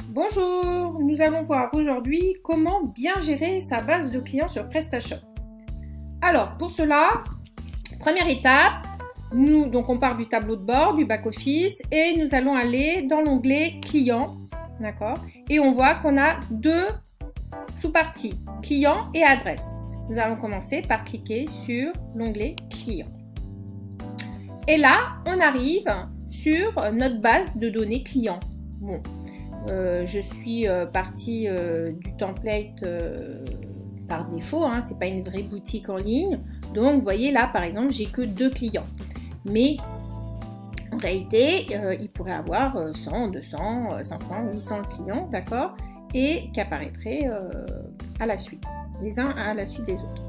Bonjour, nous allons voir aujourd'hui comment bien gérer sa base de clients sur PrestaShop. Alors pour cela, première étape, on part du tableau de bord, du back-office et nous allons aller dans l'onglet clients, d'accord? Et on voit qu'on a deux sous-parties, clients et adresse. Nous allons commencer par cliquer sur l'onglet clients. Et là, on arrive sur notre base de données clients. Bon. Je suis partie du template par défaut, hein, c'est pas une vraie boutique en ligne. Donc, vous voyez là, par exemple, j'ai que 2 clients. Mais en réalité, il pourrait avoir 100, 200, 500, 800 clients, d'accord? Et qui apparaîtraient à la suite, les uns à la suite des autres.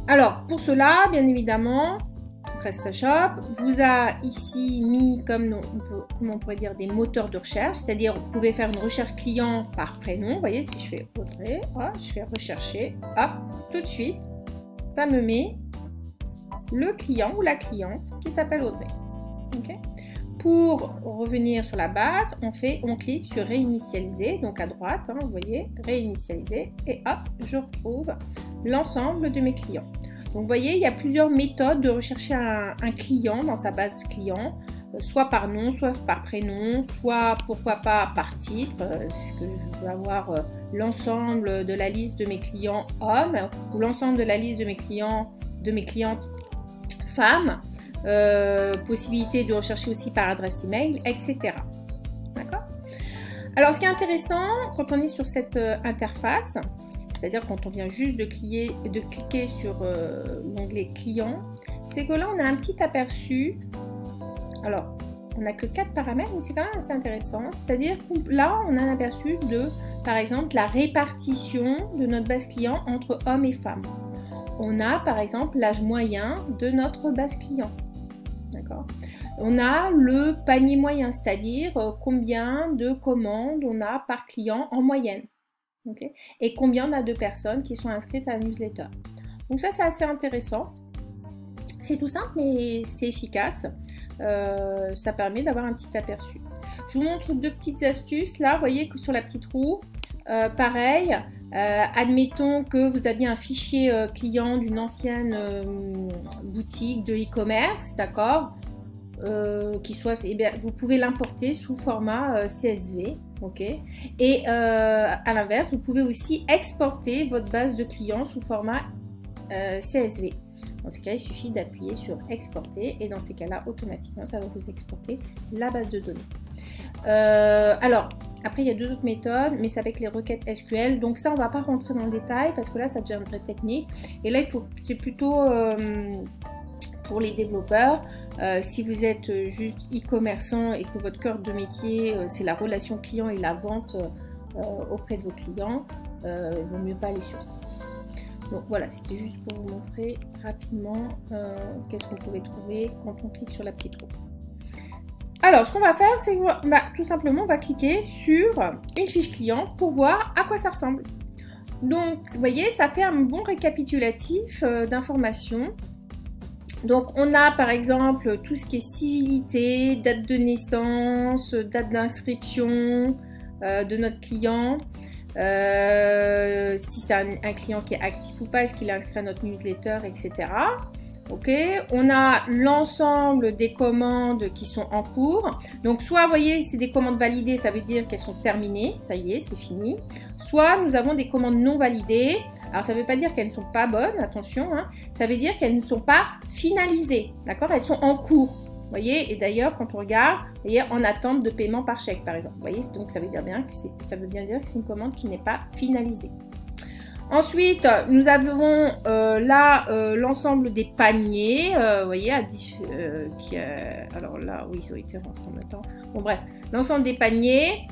Alors, pour cela, bien évidemment, PrestaShop vous a ici mis, comme on pourrait dire, des moteurs de recherche, c'est-à-dire vous pouvez faire une recherche client par prénom. Vous voyez, si je fais Audrey, je fais rechercher, hop, tout de suite, ça me met le client ou la cliente qui s'appelle Audrey. Okay. Pour revenir sur la base, on clique sur réinitialiser, donc à droite, hein, vous voyez, réinitialiser, et hop, je retrouve l'ensemble de mes clients. Donc, vous voyez, il y a plusieurs méthodes de rechercher un client dans sa base client, soit par nom, soit par prénom, soit, pourquoi pas, par titre, parce que je veux avoir l'ensemble de la liste de mes clients hommes, ou l'ensemble de la liste de mes clientes femmes, possibilité de rechercher aussi par adresse email, etc. D'accord? Alors, ce qui est intéressant, quand on est sur cette interface, c'est-à-dire quand on vient juste de cliquer sur l'onglet client, c'est que là on a un petit aperçu. Alors, on n'a que 4 paramètres, mais c'est quand même assez intéressant. C'est-à-dire que là on a un aperçu de, par exemple, la répartition de notre base client entre hommes et femmes. On a par exemple l'âge moyen de notre base client. D'accord. On a le panier moyen, c'est-à-dire combien de commandes on a par client en moyenne. Okay. Et combien on a de personnes qui sont inscrites à la newsletter. Donc ça c'est assez intéressant. C'est tout simple mais c'est efficace. Ça permet d'avoir un petit aperçu. Je vous montre 2 petites astuces. Là, vous voyez que sur la petite roue, pareil, admettons que vous aviez un fichier client d'une ancienne boutique de e-commerce, d'accord, qui soit, eh bien, vous pouvez l'importer sous format CSV. Ok. Et à l'inverse, vous pouvez aussi exporter votre base de clients sous format CSV. Dans ces cas, il suffit d'appuyer sur exporter et dans ces cas-là, automatiquement, ça va vous exporter la base de données. Alors, après, il y a 2 autres méthodes, mais c'est avec les requêtes SQL. Donc ça, on ne va pas rentrer dans le détail parce que là, ça devient très technique. Et là, c'est plutôt pour les développeurs. Si vous êtes juste e-commerçant et que votre cœur de métier c'est la relation client et la vente auprès de vos clients, il vaut mieux pas aller sur ça. Donc voilà, c'était juste pour vous montrer rapidement qu'est-ce qu'on pouvait trouver quand on clique sur la petite roue. Alors, ce qu'on va faire, c'est tout simplement, on va cliquer sur une fiche client pour voir à quoi ça ressemble. Donc, vous voyez, ça fait un bon récapitulatif d'informations. Donc, on a par exemple tout ce qui est civilité, date de naissance, date d'inscription de notre client, si c'est un client qui est actif ou pas, est-ce qu'il est inscrit à notre newsletter, etc. Ok, on a l'ensemble des commandes qui sont en cours. Donc, soit, vous voyez, c'est des commandes validées, ça veut dire qu'elles sont terminées, ça y est, c'est fini. Soit, nous avons des commandes non validées. Alors, ça ne veut pas dire qu'elles ne sont pas bonnes, attention, hein. Ça veut dire qu'elles ne sont pas finalisées, d'accord? Elles sont en cours, vous voyez? Et d'ailleurs, quand on regarde, vous voyez, en attente de paiement par chèque, par exemple. Vous voyez, donc ça veut bien dire que c'est une commande qui n'est pas finalisée. Ensuite, nous avons là l'ensemble des paniers, vous voyez, alors là, oui, ils ont été rentrés en même temps. Bon, bref, l'ensemble des paniers,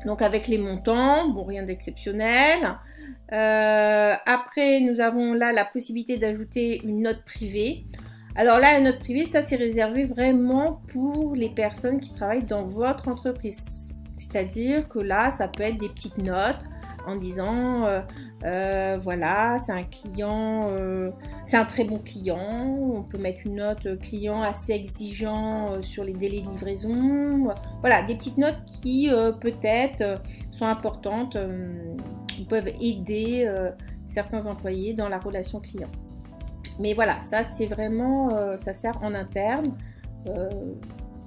donc avec les montants, bon, rien d'exceptionnel. Après, nous avons là la possibilité d'ajouter une note privée. Alors là, la note privée, ça c'est réservé vraiment pour les personnes qui travaillent dans votre entreprise. C'est-à-dire que là, ça peut être des petites notes en disant voilà, c'est un client, c'est un très bon client. On peut mettre une note client assez exigeant sur les délais de livraison. Voilà, des petites notes qui peut-être sont importantes, peuvent aider certains employés dans la relation client. Mais voilà, ça c'est vraiment, ça sert en interne.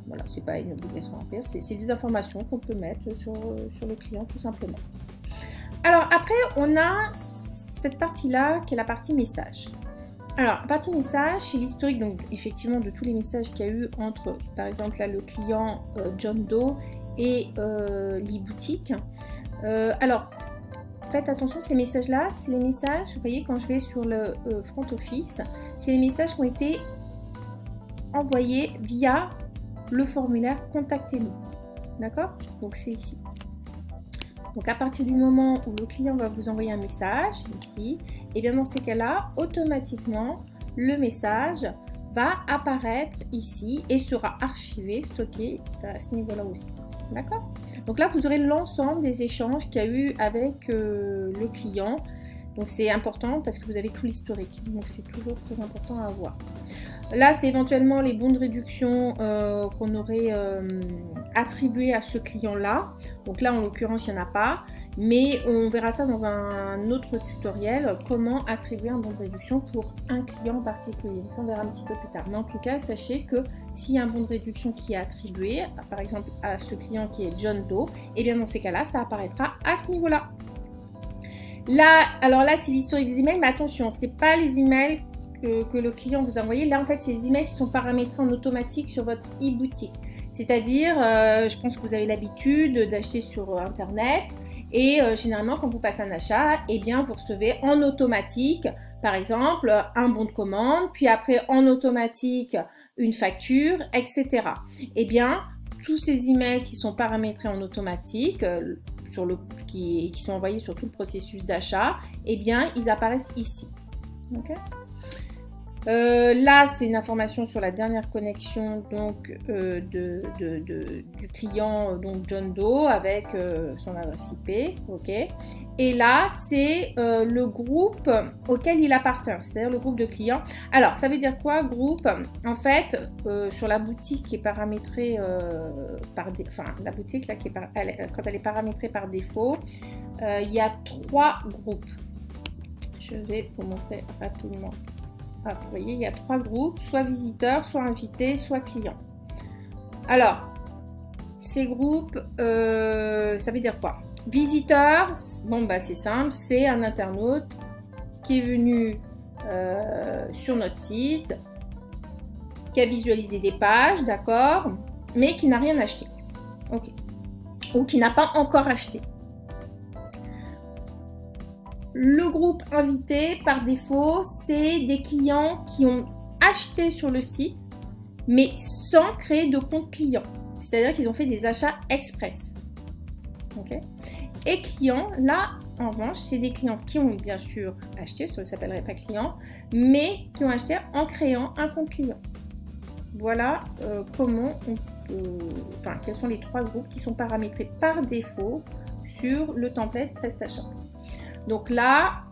Voilà, c'est pas une obligation à faire, c'est des informations qu'on peut mettre sur le client tout simplement. Alors après, on a cette partie-là qui est la partie message. Alors, la partie message, c'est l'historique donc effectivement de tous les messages qu'il y a eu entre, par exemple là, le client John Doe et l'e-boutique. Alors, faites attention, ces messages-là, c'est les messages, vous voyez, quand je vais sur le front office, c'est les messages qui ont été envoyés via le formulaire Contactez-nous. D'accord? Donc, c'est ici. Donc, à partir du moment où le client va vous envoyer un message, ici, et bien dans ces cas-là, automatiquement, le message va apparaître ici et sera archivé, stocké à ce niveau-là aussi. D'accord? Donc là, vous aurez l'ensemble des échanges qu'il y a eu avec le client. Donc c'est important parce que vous avez tout l'historique. Donc c'est toujours très important à avoir. Là, c'est éventuellement les bons de réduction qu'on aurait attribués à ce client-là. Donc là, en l'occurrence, il n'y en a pas. Mais on verra ça dans un autre tutoriel, comment attribuer un bon de réduction pour un client particulier. Ça, on verra un petit peu plus tard. Mais en tout cas, sachez que s'il y a un bon de réduction qui est attribué, par exemple à ce client qui est John Doe, et bien dans ces cas-là, ça apparaîtra à ce niveau-là. Là, alors là, c'est l'historique des emails, mais attention, c'est pas les emails que le client vous a envoyés. Là, en fait, c'est les emails qui sont paramétrés en automatique sur votre e-boutique. C'est-à-dire, je pense que vous avez l'habitude d'acheter sur Internet. Et généralement, quand vous passez un achat, eh bien, vous recevez en automatique, par exemple, un bon de commande, puis après en automatique une facture, etc. Eh bien, tous ces emails qui sont paramétrés en automatique, qui sont envoyés sur tout le processus d'achat, eh bien, ils apparaissent ici. Okay. Là, c'est une information sur la dernière connexion donc, du client donc John Doe avec son adresse IP. Okay. Et là, c'est le groupe auquel il appartient, c'est-à-dire le groupe de clients. Alors, ça veut dire quoi, groupe? En fait, sur la boutique qui est paramétrée la boutique là, quand elle est paramétrée par défaut, il y a 3 groupes. Je vais vous montrer rapidement. Ah, vous voyez, il y a 3 groupes, soit visiteurs, soit invités, soit clients. Alors, ces groupes, ça veut dire quoi? Visiteur, bon bah c'est simple, c'est un internaute qui est venu sur notre site, qui a visualisé des pages, d'accord, mais qui n'a rien acheté, ok, ou qui n'a pas encore acheté. Le groupe invité, par défaut, c'est des clients qui ont acheté sur le site, mais sans créer de compte client. C'est-à-dire qu'ils ont fait des achats express. Okay. Et clients, là, en revanche, c'est des clients qui ont bien sûr acheté, ça ne s'appellerait pas client, mais qui ont acheté en créant un compte client. Voilà comment on peut, quels sont les 3 groupes qui sont paramétrés par défaut sur le template PrestaShop. Donc là,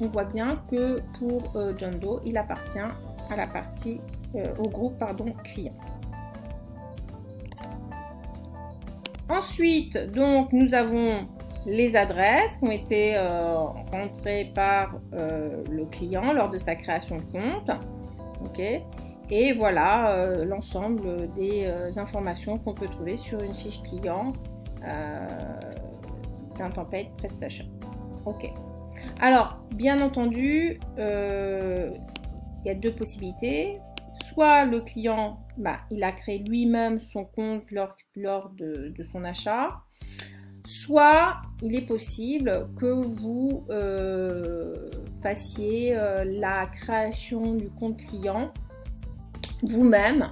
on voit bien que pour John Doe, il appartient à la partie, au groupe client. Ensuite, donc, nous avons les adresses qui ont été rentrées par le client lors de sa création de compte. Okay. Et voilà l'ensemble des informations qu'on peut trouver sur une fiche client d'un template PrestaShop. Ok. Alors, bien entendu, il y a 2 possibilités. Soit le client, il a créé lui-même son compte lors de son achat. Soit il est possible que vous fassiez la création du compte client vous-même.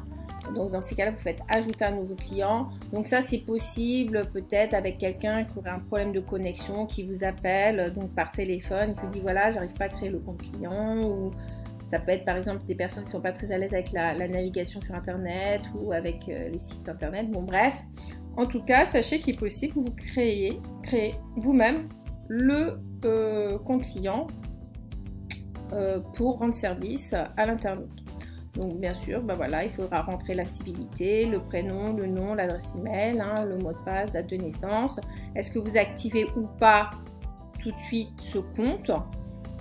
Donc dans ces cas-là, vous faites ajouter un nouveau client. Donc ça, c'est possible peut-être avec quelqu'un qui aurait un problème de connexion, qui vous appelle donc par téléphone, qui vous dit voilà, j'arrive pas à créer le compte client. Ou ça peut être par exemple des personnes qui ne sont pas très à l'aise avec la navigation sur Internet ou avec les sites Internet. Bon bref, en tout cas, sachez qu'il est possible que vous créez vous-même le compte client pour rendre service à l'internaute. Donc bien sûr, ben voilà, il faudra rentrer la civilité, le prénom, le nom, l'adresse email, hein, le mot de passe, date de naissance. Est-ce que vous activez ou pas tout de suite ce compte?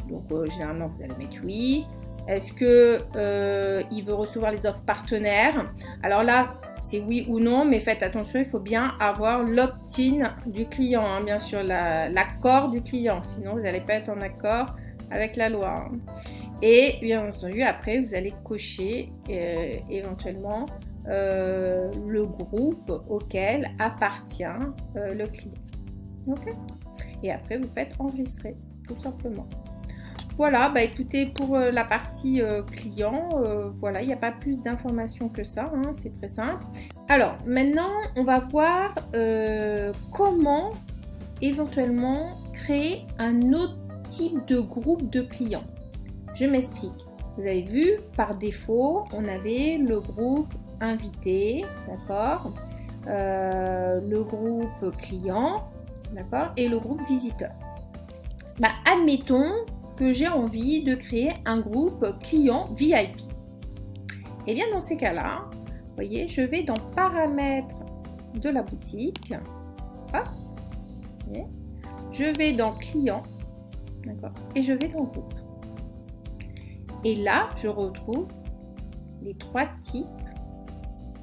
Donc généralement vous allez mettre oui. Est-ce que il veut recevoir les offres partenaires? Alors là, c'est oui ou non, mais faites attention, il faut bien avoir l'opt-in du client, hein, bien sûr, l'accord du client, sinon vous n'allez pas être en accord avec la loi. Hein. Et bien entendu, après, vous allez cocher éventuellement le groupe auquel appartient le client. Ok? Et après, vous faites enregistrer, tout simplement. Voilà, bah écoutez, pour la partie client, voilà, il n'y a pas plus d'informations que ça, hein, c'est très simple. Alors, maintenant, on va voir comment éventuellement créer un autre type de groupe de clients. Je m'explique. Vous avez vu, par défaut, on avait le groupe invité, d'accord, le groupe client, d'accord, et le groupe visiteur. Bah, admettons que j'ai envie de créer un groupe client VIP. Et bien dans ces cas-là, vous voyez, je vais dans paramètres de la boutique. Hop, je vais dans client, d'accord, et je vais dans groupe. Et là, je retrouve les 3 types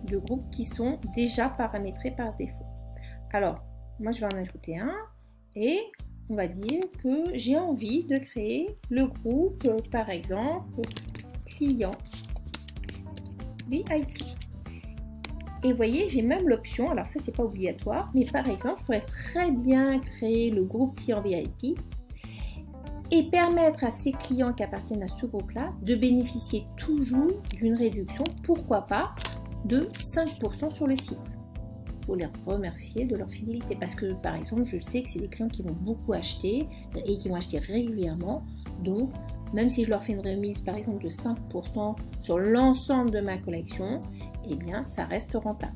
de groupes qui sont déjà paramétrés par défaut. Alors, moi je vais en ajouter un et on va dire que j'ai envie de créer le groupe, par exemple, client VIP. Et vous voyez, j'ai même l'option, alors ça c'est pas obligatoire, mais par exemple, je pourrais très bien créer le groupe client VIP et permettre à ces clients qui appartiennent à ce groupe-là de bénéficier toujours d'une réduction, pourquoi pas, de 5% sur le site. Pour les remercier de leur fidélité. Parce que, par exemple, je sais que c'est des clients qui vont beaucoup acheter et qui vont acheter régulièrement. Donc, même si je leur fais une remise, par exemple, de 5% sur l'ensemble de ma collection, eh bien, ça reste rentable.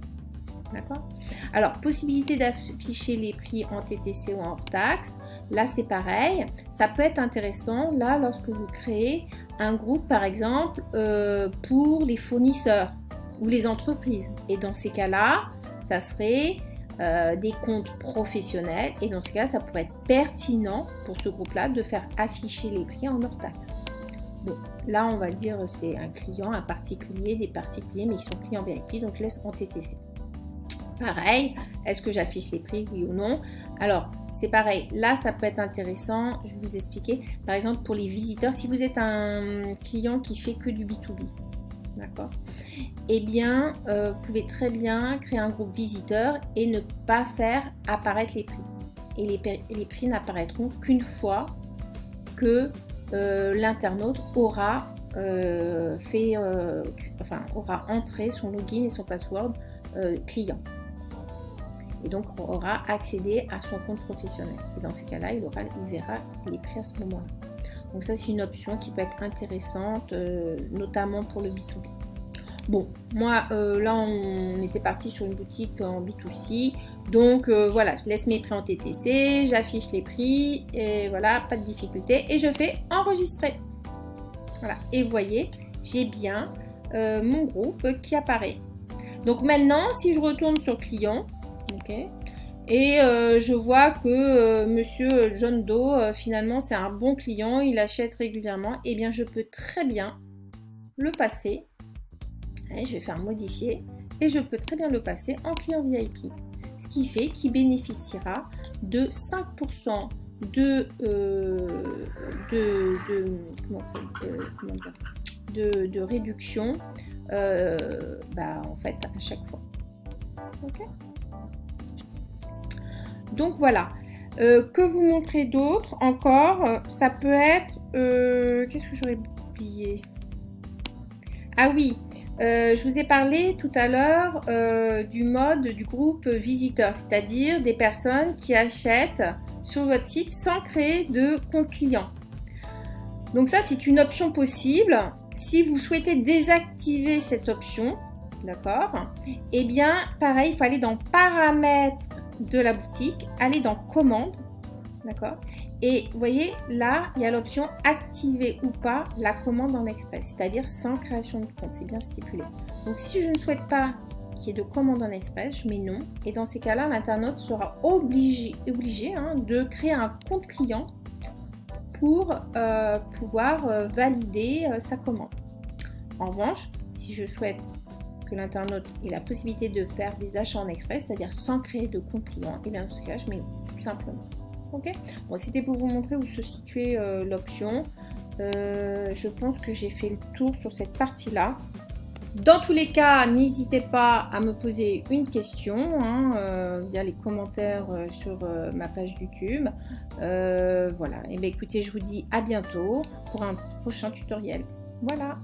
D'accord? Alors, possibilité d'afficher les prix en TTC ou en hors taxe. Là, c'est pareil. Ça peut être intéressant, là, lorsque vous créez un groupe, par exemple, pour les fournisseurs ou les entreprises. Et dans ces cas-là, ça serait des comptes professionnels. Et dans ce cas, ça pourrait être pertinent pour ce groupe-là de faire afficher les prix en hors taxe. Bon, là, on va dire c'est un client, un particulier, des particuliers, mais ils sont clients VIP, donc je laisse en TTC. Pareil, est-ce que j'affiche les prix, oui ou non? Alors, c'est pareil, là, ça peut être intéressant, je vais vous expliquer. Par exemple, pour les visiteurs, si vous êtes un client qui fait que du B2B, d'accord? Eh bien, vous pouvez très bien créer un groupe visiteur et ne pas faire apparaître les prix. Et les prix n'apparaîtront qu'une fois que l'internaute aura aura entré son login et son password client. Et donc, on aura accédé à son compte professionnel. Et dans ces cas-là, il verra les prix à ce moment-là. Donc ça, c'est une option qui peut être intéressante, notamment pour le B2B. Bon, moi, là, on était parti sur une boutique en B2C. Donc, voilà, je laisse mes prix en TTC, j'affiche les prix, et voilà, pas de difficulté. Et je fais enregistrer. Voilà, et vous voyez, j'ai bien mon groupe qui apparaît. Donc maintenant, si je retourne sur client, ok, et je vois que monsieur John Doe, finalement, c'est un bon client, il achète régulièrement, et bien, je peux très bien le passer. Allez, je vais faire modifier et je peux très bien le passer en client VIP. Ce qui fait qu'il bénéficiera de 5% de réduction en fait à chaque fois. Ok. Donc voilà. Que vous montrer d'autre encore? Ça peut être... qu'est-ce que j'aurais oublié? Ah oui, je vous ai parlé tout à l'heure du mode du groupe visiteur, c'est-à-dire des personnes qui achètent sur votre site sans créer de compte client. Donc ça, c'est une option possible. Si vous souhaitez désactiver cette option, d'accord, eh bien, pareil, il faut aller dans paramètres de la boutique, aller dans commandes, D'accord? Et vous voyez, là, il y a l'option activer ou pas la commande en express, c'est-à-dire sans création de compte. C'est bien stipulé. Donc, si je ne souhaite pas qu'il y ait de commande en express, je mets non. Et dans ces cas-là, l'internaute sera obligé de créer un compte client pour pouvoir valider sa commande. En revanche, si je souhaite que l'internaute ait la possibilité de faire des achats en express, c'est-à-dire sans créer de compte client, et bien dans ce cas, je mets non, tout simplement. Ok. Bon, c'était pour vous montrer où se situait l'option. Je pense que j'ai fait le tour sur cette partie-là. Dans tous les cas, n'hésitez pas à me poser une question via les commentaires sur ma page YouTube. Voilà. Et bien écoutez, je vous dis à bientôt pour un prochain tutoriel. Voilà.